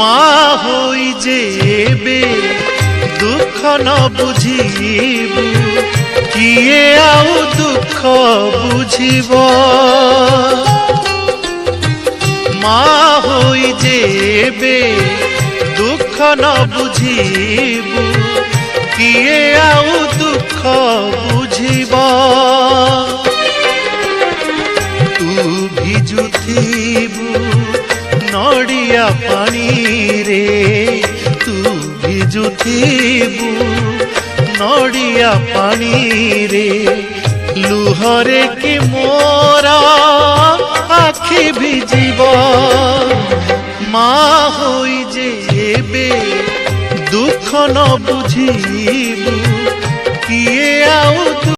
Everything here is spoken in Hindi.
माँ होई जेबे दुख न बुझीबू किए आउ दुख बुझीब। माँ होई जेबे दुख न बुझीबू किए आउ दुख बुझीब। तू भिजुथिबू नड़िया पानी रे, तू भिजुथिबू नड़िया पानी रे, लुहरे कि मोरा आखि भिजिब। माँ होई जेबे दुख न बुझीबू किए आउ